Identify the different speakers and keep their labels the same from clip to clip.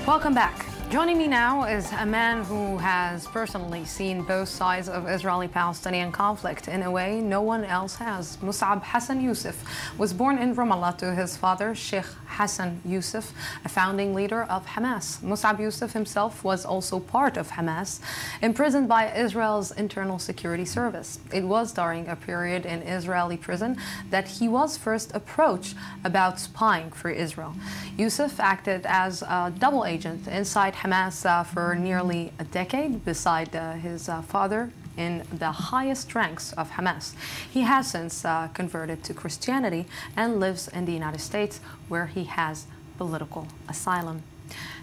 Speaker 1: Welcome back. Joining me now is a man who has personally seen both sides of Israeli-Palestinian conflict in a way no one else has. Mosab Hassan Yousef was born in Ramallah to his father, Sheikh Hassan Yousef, a founding leader of Hamas. Mosab Yousef himself was also part of Hamas, imprisoned by Israel's Internal Security Service. It was during a period in Israeli prison that he was first approached about spying for Israel. Yousef acted as a double agent inside Hamas for nearly a decade, beside his father in the highest ranks of Hamas. He has since converted to Christianity and lives in the United States, where he has political asylum.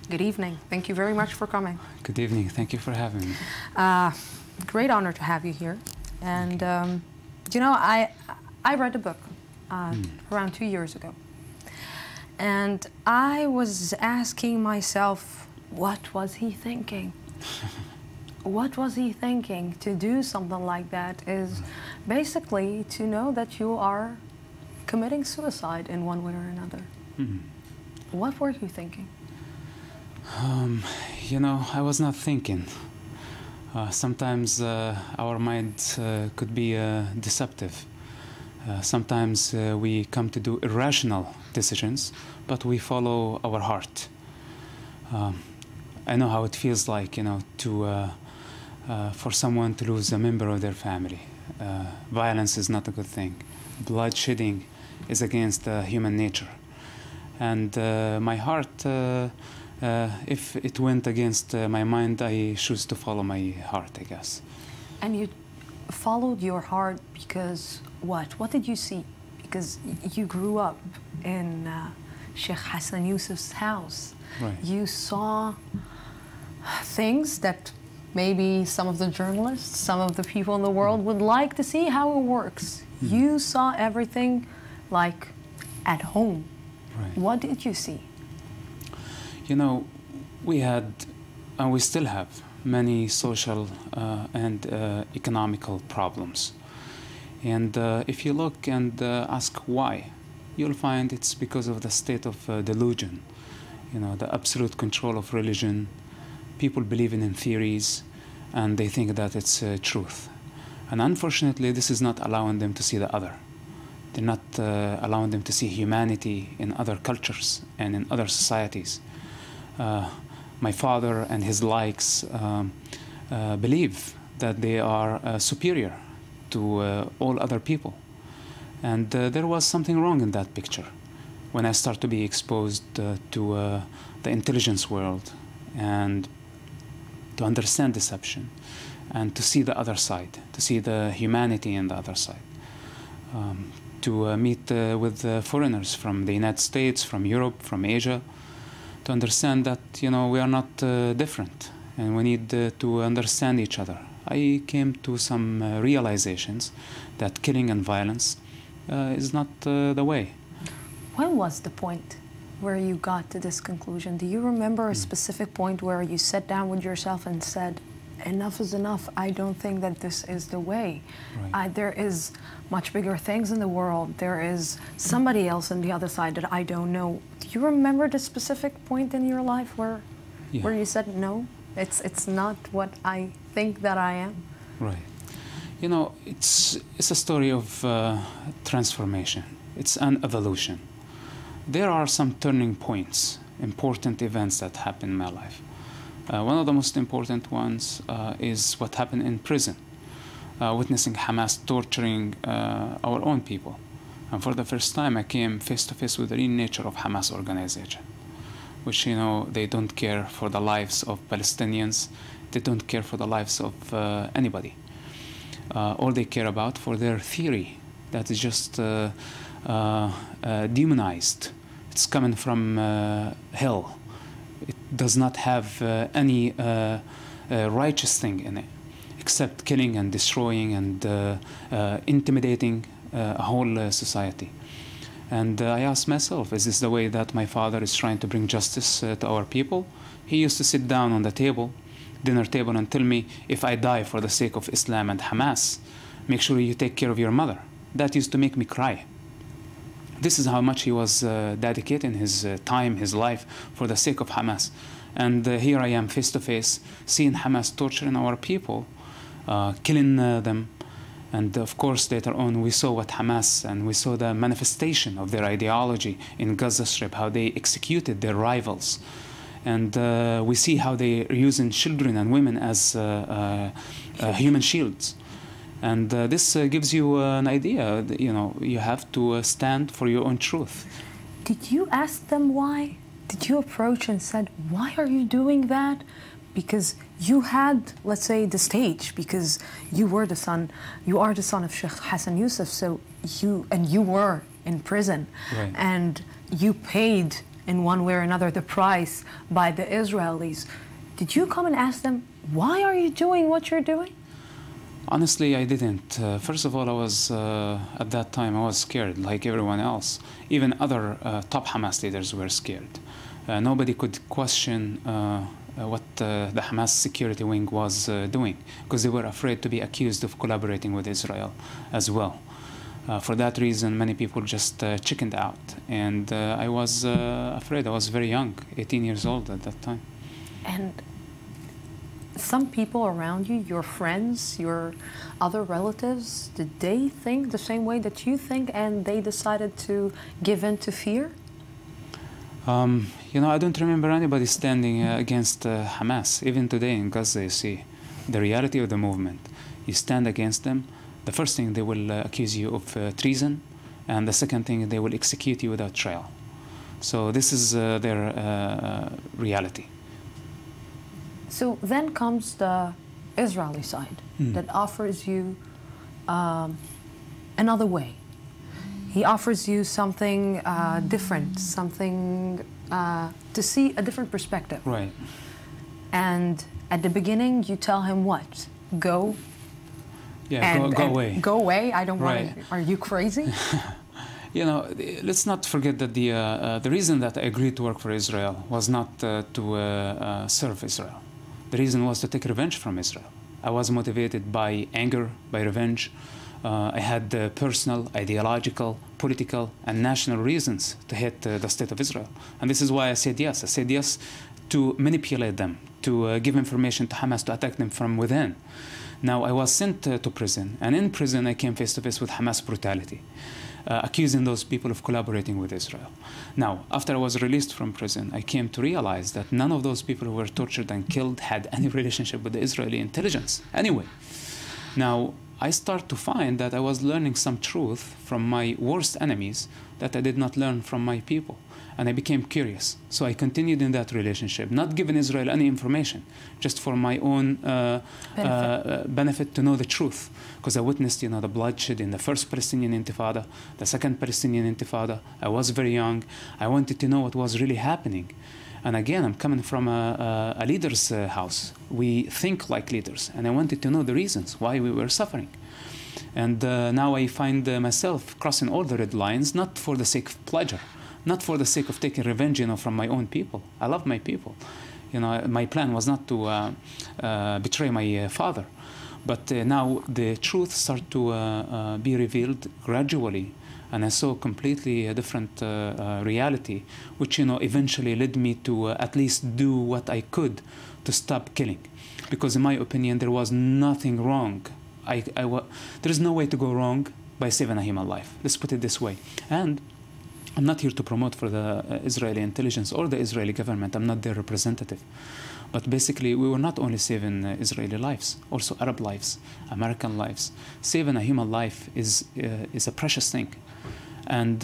Speaker 1: Good evening. Thank you very much for coming.
Speaker 2: Good evening. Thank you for having me.
Speaker 1: Great honor to have you here. And, you know, I read a book around 2 years ago. And I was asking myself, what was he thinking? What was he thinking? To do something like that is basically to know that you are committing suicide in one way or another. What were you thinking?
Speaker 2: You know, I was not thinking. Sometimes our mind could be deceptive. Sometimes we come to do irrational decisions, but we follow our heart. I know how it feels like, you know, for someone to lose a member of their family. Violence is not a good thing. Bloodshedding is against human nature. And my heart, if it went against my mind, I choose to follow my heart, I guess.
Speaker 1: And you followed your heart because what? What did you see? Because you grew up in Sheikh Hassan Yousef's house.
Speaker 2: Right.
Speaker 1: You saw things that maybe some of the journalists, some of the people in the world would like to see how it works. You saw everything like at home.
Speaker 2: Right.
Speaker 1: What did you see?
Speaker 2: You know, we had, and we still have, many social and economical problems. And if you look and ask why, you'll find it's because of the state of delusion. You know, the absolute control of religion. People believe in theories, and they think that it's truth. And unfortunately, this is not allowing them to see the other. They're not allowing them to see humanity in other cultures and in other societies. My father and his likes believe that they are superior to all other people. And there was something wrong in that picture when I started to be exposed to the intelligence world and to understand deception and to see the other side, to see the humanity in the other side, to meet with foreigners from the United States, from Europe, from Asia, to understand that, you know, we are not different and we need to understand each other. I came to some realizations that killing and violence is not the way.
Speaker 1: When was the point where you got to this conclusion? Do you remember a specific point where you sat down with yourself and said, enough is enough, I don't think that this is the way.
Speaker 2: Right.
Speaker 1: There is much bigger things in the world. There is somebody else on the other side that I don't know. Do you remember the specific point in your life where you said, no, it's not what I think that I am?
Speaker 2: Right. You know, it's a story of transformation. It's an evolution. There are some turning points, important events that happen in my life. One of the most important ones is what happened in prison, witnessing Hamas torturing our own people. And for the first time, I came face to face with the real nature of Hamas organization, which, you know, they don't care for the lives of Palestinians. They don't care for the lives of anybody. All they care about for their theory that is just demonized. It's coming from hell. It does not have any righteous thing in it, except killing and destroying and intimidating a whole society. And I asked myself, is this the way that my father is trying to bring justice to our people? He used to sit down on the table, dinner table, and tell me, if I die for the sake of Islam and Hamas, make sure you take care of your mother. That used to make me cry. This is how much he was dedicating his time, his life, for the sake of Hamas. And here I am face to face, seeing Hamas torturing our people, killing them. And of course, later on, we saw what Hamas, and we saw the manifestation of their ideology in Gaza Strip, how they executed their rivals. And we see how they are using children and women as human shields. And this gives you an idea, you have to stand for your own truth.
Speaker 1: Did you ask them why? Did you approach and said, why are you doing that? Because you had, let's say, the stage, because you are the son of Sheikh Hassan Yousef, so you were in prison,
Speaker 2: right.
Speaker 1: And you paid in one way or another the price by the Israelis. Did you come and ask them, why are you doing what you're doing?
Speaker 2: Honestly, I didn't. First of all, I was, at that time, I was scared, like everyone else. Even other top Hamas leaders were scared. Nobody could question what the Hamas security wing was doing, because they were afraid to be accused of collaborating with Israel as well. For that reason, many people just chickened out. And I was afraid. I was very young, 18 years old at that time.
Speaker 1: And some people around you, your friends, your other relatives, did they think the same way that you think, and they decided to give in to fear?
Speaker 2: I don't remember anybody standing against Hamas. Even today in Gaza, you see the reality of the movement. You stand against them. The first thing, they will accuse you of treason, and the second thing, they will execute you without trial. So this is their reality.
Speaker 1: So then comes the Israeli side that offers you another way. He offers you something different, something to see a different perspective.
Speaker 2: Right.
Speaker 1: And at the beginning, you tell him what? Go.
Speaker 2: Yeah, go away.
Speaker 1: Go away? I don't
Speaker 2: right.
Speaker 1: want to. Are you crazy?
Speaker 2: Let's not forget that the reason that I agreed to work for Israel was not to serve Israel. The reason was to take revenge from Israel. I was motivated by anger, by revenge. I had personal, ideological, political, and national reasons to hate the state of Israel. And this is why I said yes. I said yes to manipulate them, to give information to Hamas, to attack them from within. Now, I was sent to prison, and in prison I came face to face with Hamas brutality, accusing those people of collaborating with Israel. Now, after I was released from prison, I came to realize that none of those people who were tortured and killed had any relationship with the Israeli intelligence. Anyway, now, I start to find that I was learning some truth from my worst enemies that I did not learn from my people. And I became curious. So I continued in that relationship, not giving Israel any information, just for my own benefit to know the truth. Because I witnessed, the bloodshed in the first Palestinian Intifada, the second Palestinian Intifada. I was very young. I wanted to know what was really happening. And again, I'm coming from a leader's house. We think like leaders. And I wanted to know the reasons why we were suffering. And now I find myself crossing all the red lines, not for the sake of pleasure, not for the sake of taking revenge, from my own people. I love my people. My plan was not to betray my father. But now the truth started to be revealed gradually. And I saw completely a different reality, which eventually led me to at least do what I could to stop killing, because in my opinion there was nothing wrong. There is no way to go wrong by saving a human life. Let's put it this way. And I'm not here to promote for the Israeli intelligence or the Israeli government. I'm not their representative. But basically, we were not only saving Israeli lives, also Arab lives, American lives. Saving a human life is a precious thing. And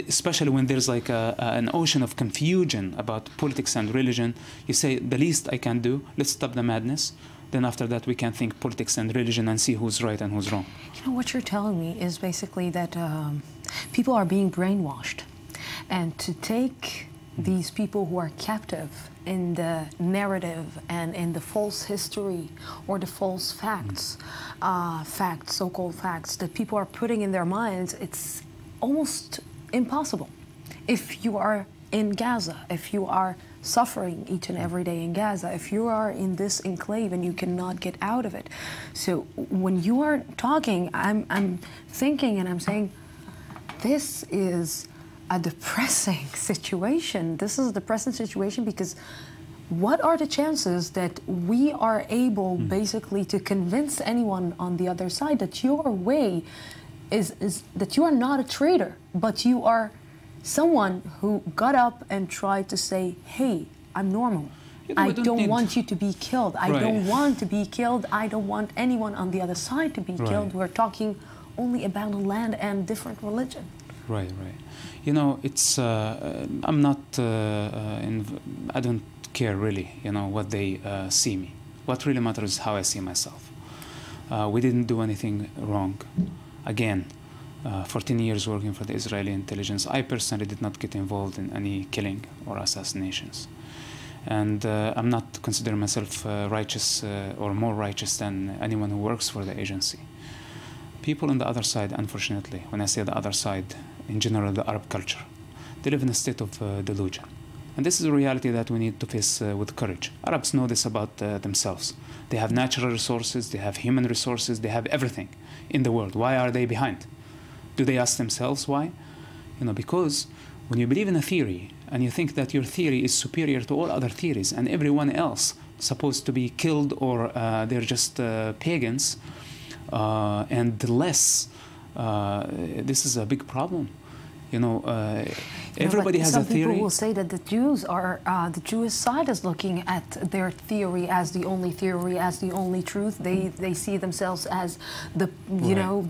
Speaker 2: especially when there's like an ocean of confusion about politics and religion, you say, the least I can do, let's stop the madness. Then after that, we can think politics and religion and see who's right and who's wrong.
Speaker 1: What you're telling me is basically that people are being brainwashed. And to take these people who are captive in the narrative and in the false history or the false facts, so-called facts that people are putting in their minds, it's almost impossible. If you are in Gaza, if you are suffering each and every day in Gaza, if you are in this enclave and you cannot get out of it. So when you are talking, I'm thinking and I'm saying, this is a depressing situation. This is a depressing situation because what are the chances that we are able basically to convince anyone on the other side that your way is that you are not a traitor, but you are someone who got up and tried to say, hey, I'm normal. I don't want you to be killed. I don't want to be killed. I don't want anyone on the other side to be killed. We're talking only about a land and different religion.
Speaker 2: Right. You know, it's, I'm not, I don't care really, you know, what they see me. What really matters is how I see myself. We didn't do anything wrong. Again, 14 years working for the Israeli intelligence, I personally did not get involved in any killing or assassinations. And I'm not considering myself righteous or more righteous than anyone who works for the agency. People on the other side, unfortunately, when I say the other side, in general, the Arab culture, they live in a state of delusion. And this is a reality that we need to face with courage. Arabs know this about themselves. They have natural resources, they have human resources, they have everything in the world. Why are they behind? Do they ask themselves why? You know, because when you believe in a theory and you think that your theory is superior to all other theories and everyone else supposed to be killed or they're just pagans, and less, this is a big problem. You know, everybody has a theory.
Speaker 1: Some people will say that the Jews are, the Jewish side is looking at their theory as the only truth. They see themselves as the, you know,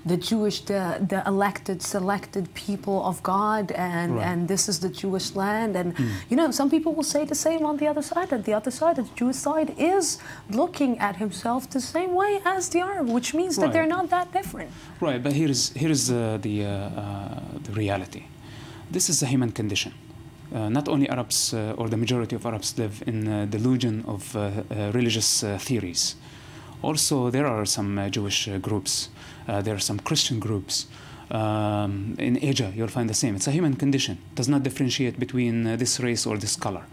Speaker 1: the Jewish, the elected, selected people of God, and this is the Jewish land. And, you know, some people will say the same on the other side, that the other side, the Jewish side, is looking at himself the same way as the Arab, which means that they're not that different.
Speaker 2: Right, but here's the reality. This is a human condition. Not only Arabs or the majority of Arabs live in delusion of religious theories. Also, there are some Jewish groups. There are some Christian groups. In Asia, you'll find the same. It's a human condition. It does not differentiate between this race or this color.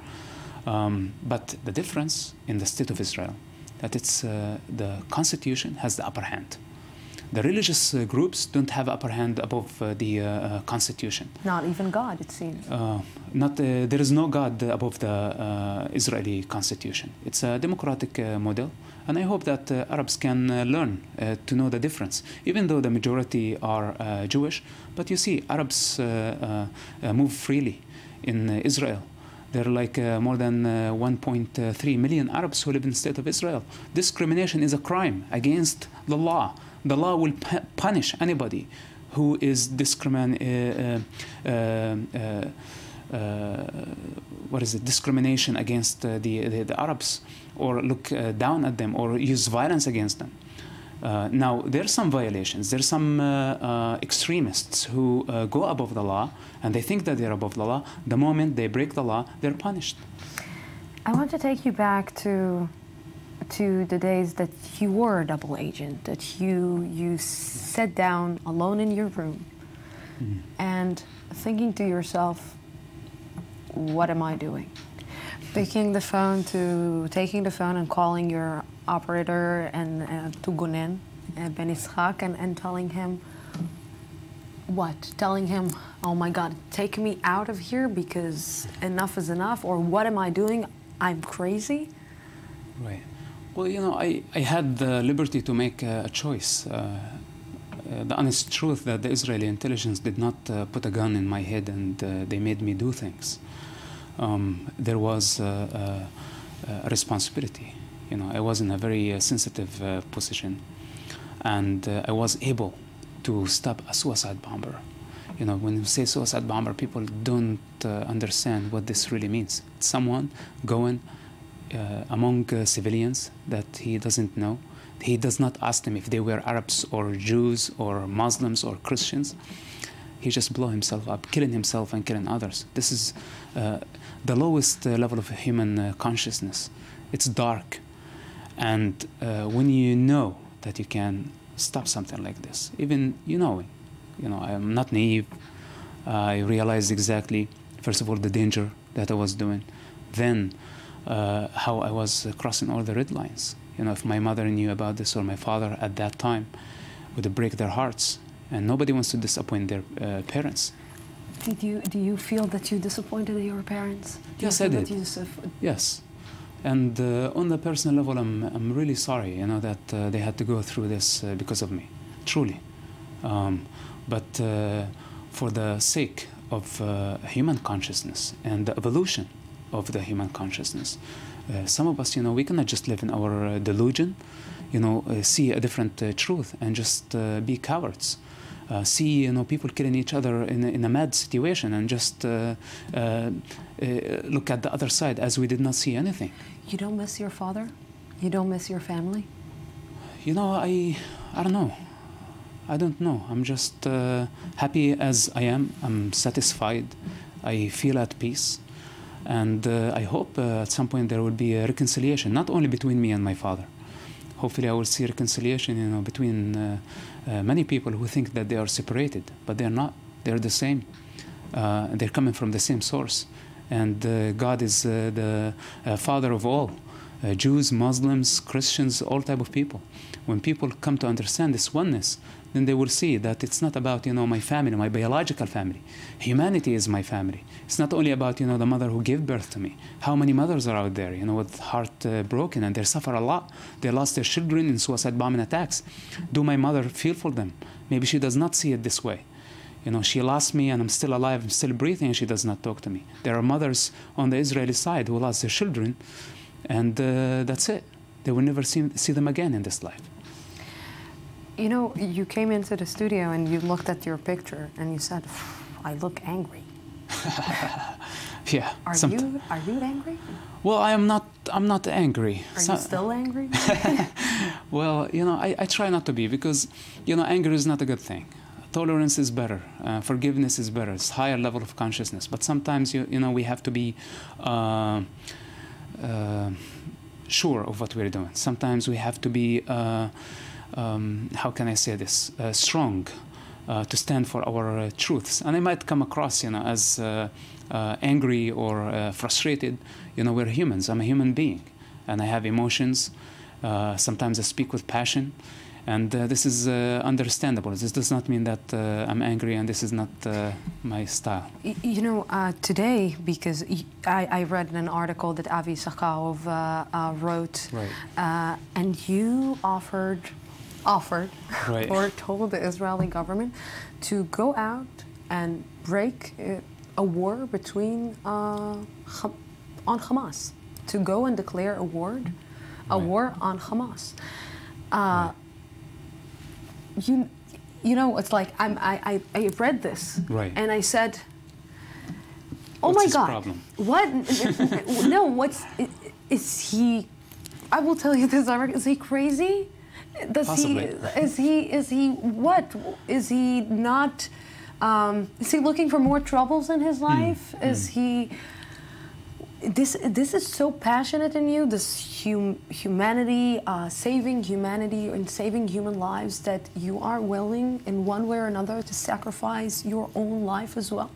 Speaker 2: But the difference in the state of Israel, that it's the constitution has the upper hand. The religious groups don't have upper hand above the constitution.
Speaker 1: Not even God, it seems.
Speaker 2: There is no God above the Israeli constitution. It's a democratic model, and I hope that Arabs can learn to know the difference. Even though the majority are Jewish, but you see, Arabs move freely in Israel. There are like more than 1.3 million Arabs who live in the state of Israel. Discrimination is a crime against the law. The law will punish anybody who is discrimination against the Arabs, or look down at them, or use violence against them. Now, there are some violations. There are some extremists who go above the law, and they think that they're above the law. The moment they break the law, they're punished.
Speaker 1: I want to take you back to the days that you were a double agent, that you sat down alone in your room and thinking to yourself, what am I doing? Taking the phone and calling your operator and to Gonen, Ben Ischak, and telling him what? Telling him, oh my God, take me out of here because enough is enough, or what am I doing? I'm crazy?
Speaker 2: Right. Well, you know, I had the liberty to make a choice. The honest truth that the Israeli intelligence did not put a gun in my head and they made me do things. There was a responsibility. You know, I was in a very sensitive position, and I was able to stop a suicide bomber. You know, when you say suicide bomber, people don't understand what this really means. It's someone going among civilians that he doesn't know. He does not ask them if they were Arabs or Jews or Muslims or Christians. He just blew himself up, killing himself and killing others. This is the lowest level of human consciousness. It's dark. And when you know that you can stop something like this, even you know, I'm not naive. I realized exactly, first of all, the danger that I was doing. Then how I was crossing all the red lines. You know, if my mother knew about this, or my father at that time, would break their hearts. And nobody wants to disappoint their parents.
Speaker 1: Do you feel that you disappointed your parents?
Speaker 2: Yes, I did. Yes. And on the personal level, I'm really sorry, that they had to go through this because of me, truly. But for the sake of human consciousness and the evolution of the human consciousness, some of us, we cannot just live in our delusion, see a different truth and just be cowards. See, people killing each other in a mad situation and just look at the other side as we did not see anything.
Speaker 1: You don't miss your father? You don't miss your family?
Speaker 2: I don't know. I don't know. I'm just happy as I am. I'm satisfied. I feel at peace. And I hope at some point there will be a reconciliation, not only between me and my father. Hopefully I will see reconciliation, between many people who think that they are separated, but they're not. They're the same. They're coming from the same source. And God is the father of all. Jews, Muslims, Christians, all type of people. When people come to understand this oneness, then they will see that it's not about, my family, my biological family. Humanity is my family. It's not only about, the mother who gave birth to me. How many mothers are out there, with heart broken, and they suffer a lot. They lost their children in suicide bombing attacks. Do my mother feel for them? Maybe she does not see it this way. She lost me and I'm still alive, I'm still breathing, and she does not talk to me. There are mothers on the Israeli side who lost their children, and that's it. They will never see them again in this life.
Speaker 1: You came into the studio and you looked at your picture and you said, I look angry.
Speaker 2: Yeah.
Speaker 1: Are you angry?
Speaker 2: Well, I'm not angry.
Speaker 1: Are you still angry?
Speaker 2: Well, I try not to be, because, anger is not a good thing. Tolerance is better. Forgiveness is better. It's higher level of consciousness. But sometimes, we have to be sure of what we're doing. Sometimes we have to be, how can I say this, strong to stand for our truths. And I might come across, as angry or frustrated. We're humans. I'm a human being, and I have emotions. Sometimes I speak with passion. And this is understandable. This does not mean that I'm angry and this is not my style.
Speaker 1: Today, because I read an article that Avi Sakharov wrote,
Speaker 2: right.
Speaker 1: And you offered
Speaker 2: right.
Speaker 1: or told the Israeli government to go out and break a war between on Hamas, to go and declare a war on Hamas.
Speaker 2: Right.
Speaker 1: It's like I read this,
Speaker 2: right.
Speaker 1: and I said, "Oh
Speaker 2: What's
Speaker 1: my
Speaker 2: his
Speaker 1: God,
Speaker 2: problem?
Speaker 1: what? No, is he? I will tell you this. Is he crazy?
Speaker 2: Possibly.
Speaker 1: Is he what? Is he not? Is he looking for more troubles in his life? Is he? This is so passionate in you, this humanity, saving humanity and saving human lives, that you are willing in one way or another to sacrifice your own life as well?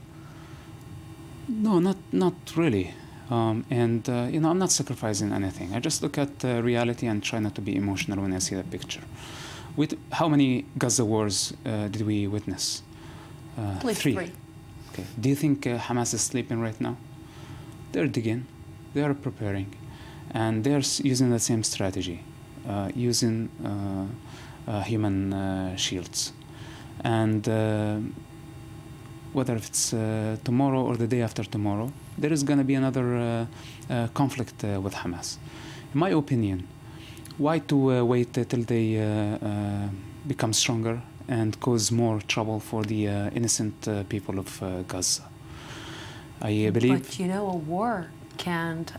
Speaker 2: No, not really. I'm not sacrificing anything. I just look at reality and try not to be emotional when I see that picture. How many Gaza wars did we witness? Three. Okay. Do you think Hamas is sleeping right now? They're digging, they are preparing, and they're using the same strategy, using human shields. And whether it's tomorrow or the day after tomorrow, there is going to be another conflict with Hamas. In my opinion, why to wait till they become stronger and cause more trouble for the innocent people of Gaza? I believe.
Speaker 1: But a war can't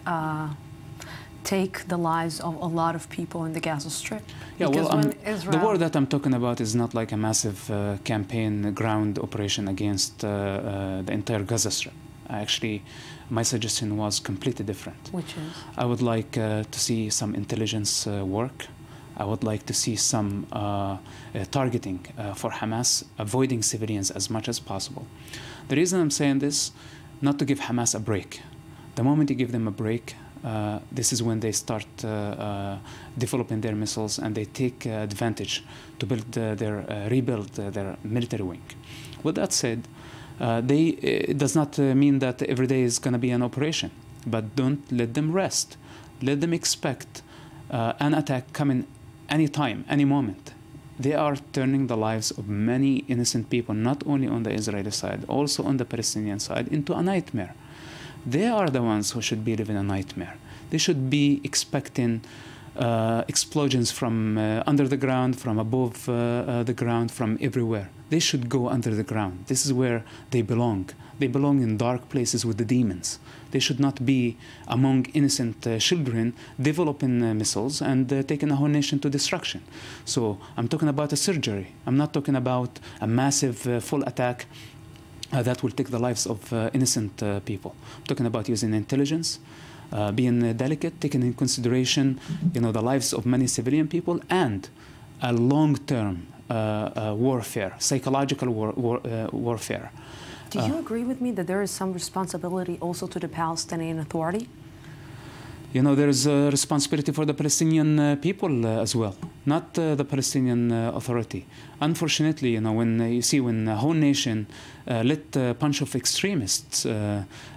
Speaker 1: take the lives of a lot of people in the Gaza Strip.
Speaker 2: Yeah,
Speaker 1: because
Speaker 2: the war that I'm talking about is not like a massive campaign, ground operation against the entire Gaza Strip. Actually, my suggestion was completely different.
Speaker 1: Which is?
Speaker 2: I would like to see some intelligence work. I would like to see some targeting for Hamas, avoiding civilians as much as possible. The reason I'm saying this, not to give Hamas a break. The moment you give them a break, this is when they start developing their missiles, and they take advantage to rebuild their military wing. With that said, It does not mean that every day is going to be an operation, but don't let them rest. Let them expect an attack coming anytime, any moment. They are turning the lives of many innocent people, not only on the Israeli side, also on the Palestinian side, into a nightmare. They are the ones who should be living a nightmare. They should be expecting explosions from under the ground, from above the ground, from everywhere. They should go under the ground. This is where they belong. They belong in dark places with the demons. They should not be among innocent children developing missiles and taking a whole nation to destruction. So I'm talking about a surgery. I'm not talking about a massive full attack that will take the lives of innocent people. I'm talking about using intelligence, being delicate, taking in consideration, the lives of many civilian people, and a long-term warfare, psychological warfare.
Speaker 1: Do you agree with me that there is some responsibility also to the Palestinian Authority?
Speaker 2: There is a responsibility for the Palestinian people as well, not the Palestinian Authority. Unfortunately, when a whole nation let a bunch of extremists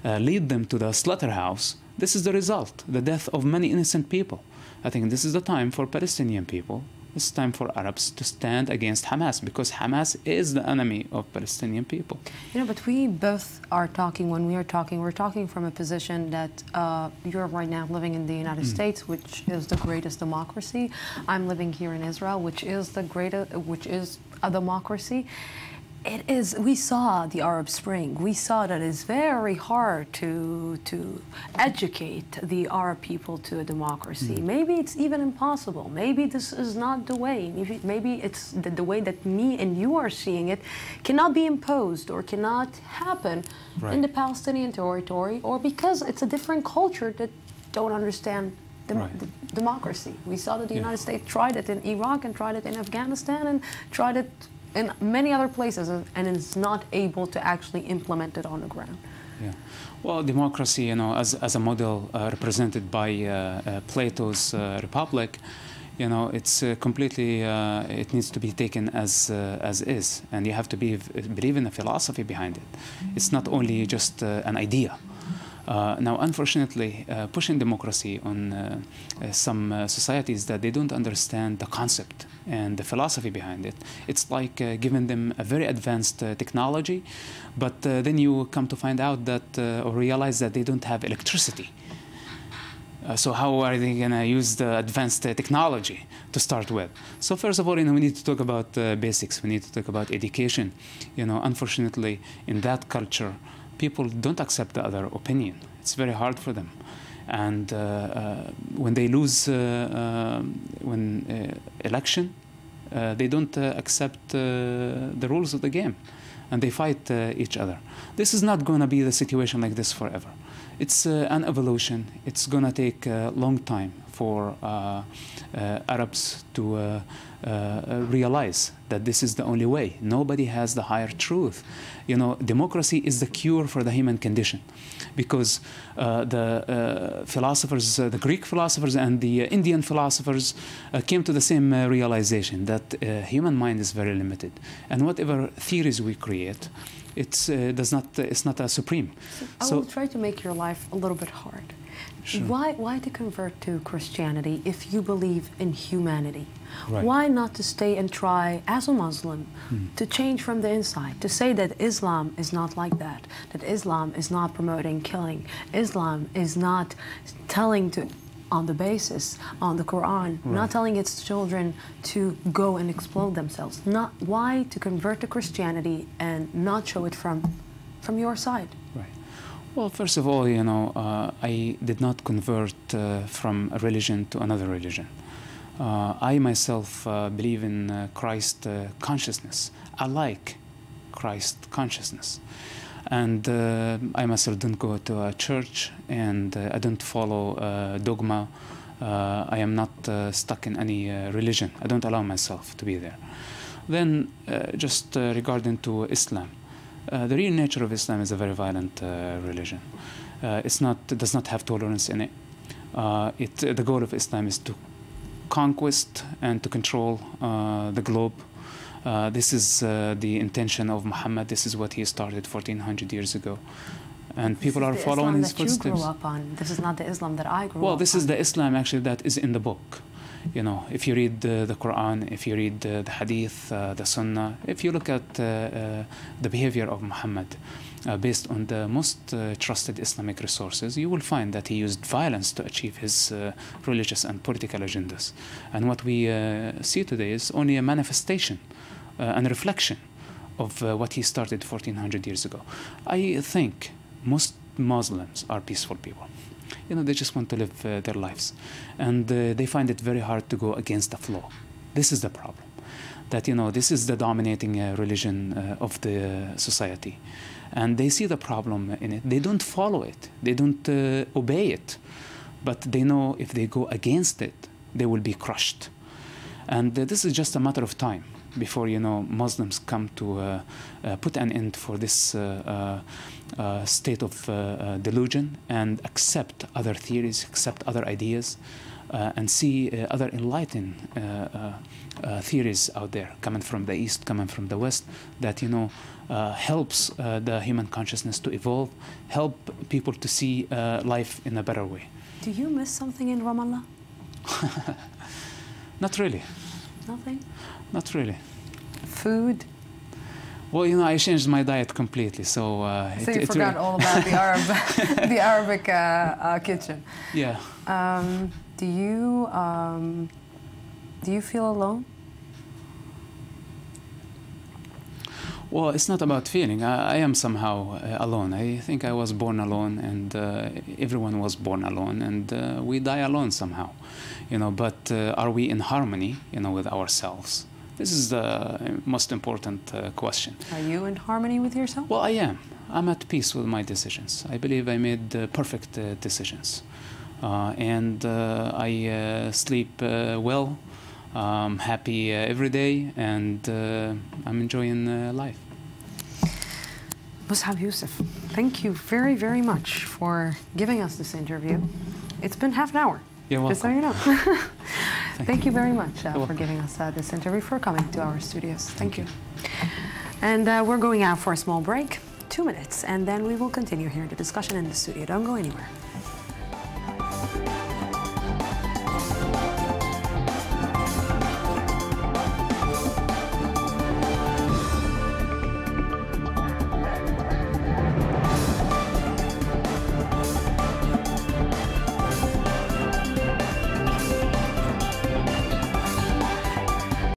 Speaker 2: lead them to the slaughterhouse, this is the result, the death of many innocent people. I think this is the time for Palestinian people. It's time for Arabs to stand against Hamas, because Hamas is the enemy of Palestinian people.
Speaker 1: But we both are talking, when we are talking, we're talking from a position that you're right now living in the United States, which is the greatest democracy. I'm living here in Israel, which is a democracy. We saw the Arab Spring. We saw that it's very hard to educate the Arab people to a democracy. Maybe it's even impossible. Maybe this is not the way. Maybe it's the way that me and you are seeing it cannot be imposed or cannot happen in the Palestinian territory, or because it's a different culture that don't understand democracy. We saw that the United States tried it in Iraq and tried it in Afghanistan and tried it in many other places, and is not able to actually implement it on the ground.
Speaker 2: Yeah. Well, democracy, as a model represented by Plato's Republic, it's completely, it needs to be taken as is, and you have to believe in the philosophy behind it. It's not only just an idea. Now, unfortunately, pushing democracy on some societies that they don't understand the concept and the philosophy behind it, it's like giving them a very advanced technology, but then you come to find out that, or realize that they don't have electricity. So how are they going to use the advanced technology to start with? So first of all, we need to talk about basics. We need to talk about education. Unfortunately, in that culture, people don't accept the other opinion. It's very hard for them. And when they lose election, they don't accept the rules of the game, and they fight each other. This is not going to be the situation like this forever. It's an evolution. It's going to take a long time for Arabs to realize that this is the only way. Nobody has the higher truth. Democracy is the cure for the human condition, because the philosophers, the Greek philosophers and the Indian philosophers came to the same realization that human mind is very limited, and whatever theories we create, it's not a supreme.
Speaker 1: I will try to make your life a little bit hard.
Speaker 2: Sure.
Speaker 1: Why to convert to Christianity if you believe in humanity?
Speaker 2: Right.
Speaker 1: Why not to stay and try, as a Muslim, to change from the inside, to say that Islam is not like that Islam is not promoting killing, Islam is not telling to, on the basis, on the Quran, not telling its children to go and explode themselves. Why to convert to Christianity and not show it from your side?
Speaker 2: Right. Well, first of all, I did not convert from a religion to another religion. I myself believe in Christ consciousness. I like Christ consciousness. And I myself don't go to a church, and I don't follow dogma. I am not stuck in any religion. I don't allow myself to be there. Then, just regarding to Islam, the real nature of Islam is a very violent religion. It does not have tolerance in it. The goal of Islam is to conquest and to control the globe. This is the intention of Muhammad. This is what he started 1400 years ago. And people are following his footsteps.
Speaker 1: This is the Islam that you grew up on. This is not the Islam that I grew up on.
Speaker 2: Well, this is the Islam actually that is in the book. You know, if you read the Quran, if you read the Hadith, the Sunnah, if you look at the behavior of Muhammad based on the most trusted Islamic resources, you will find that he used violence to achieve his religious and political agendas. And what we see today is only a manifestation and reflection of what he started 1400 years ago. I think most Muslims are peaceful people. You know, they just want to live their lives. And they find it very hard to go against the flow. This is the problem. That, you know, this is the dominating religion of the society. And they see the problem in it. They don't follow it. They don't obey it. But they know if they go against it, they will be crushed. And this is just a matter of time before, you know, Muslims come to put an end for this state of delusion and accept other theories, accept other ideas, and see other enlightened theories out there coming from the East, coming from the West, that, you know, helps the human consciousness to evolve, help people to see life in a better way.
Speaker 1: Do you miss something in Ramallah?
Speaker 2: Not really.
Speaker 1: Nothing?
Speaker 2: Not really.
Speaker 1: Food?
Speaker 2: Well, you know, I changed my diet completely, so...
Speaker 1: so you forgot all about the Arabic kitchen.
Speaker 2: Yeah.
Speaker 1: Do you feel alone?
Speaker 2: Well, it's not about feeling. I am somehow alone. I think I was born alone, and everyone was born alone, and we die alone somehow. You know, but are we in harmony, you know, with ourselves? This is the most important question.
Speaker 1: Are you in harmony with yourself?
Speaker 2: Well, I am. I'm at peace with my decisions. I believe I made perfect decisions. And I sleep well. I'm happy every day, and I'm enjoying life.
Speaker 1: Mosab Yousef, thank you very, very much for giving us this interview. It's been half an hour.
Speaker 2: You're welcome.
Speaker 1: Just so you know. Thank you very much for giving us this interview, for coming to our studios. Thank you. And we're going out for a small break, 2 minutes, and then we will continue here the discussion in the studio. Don't go anywhere.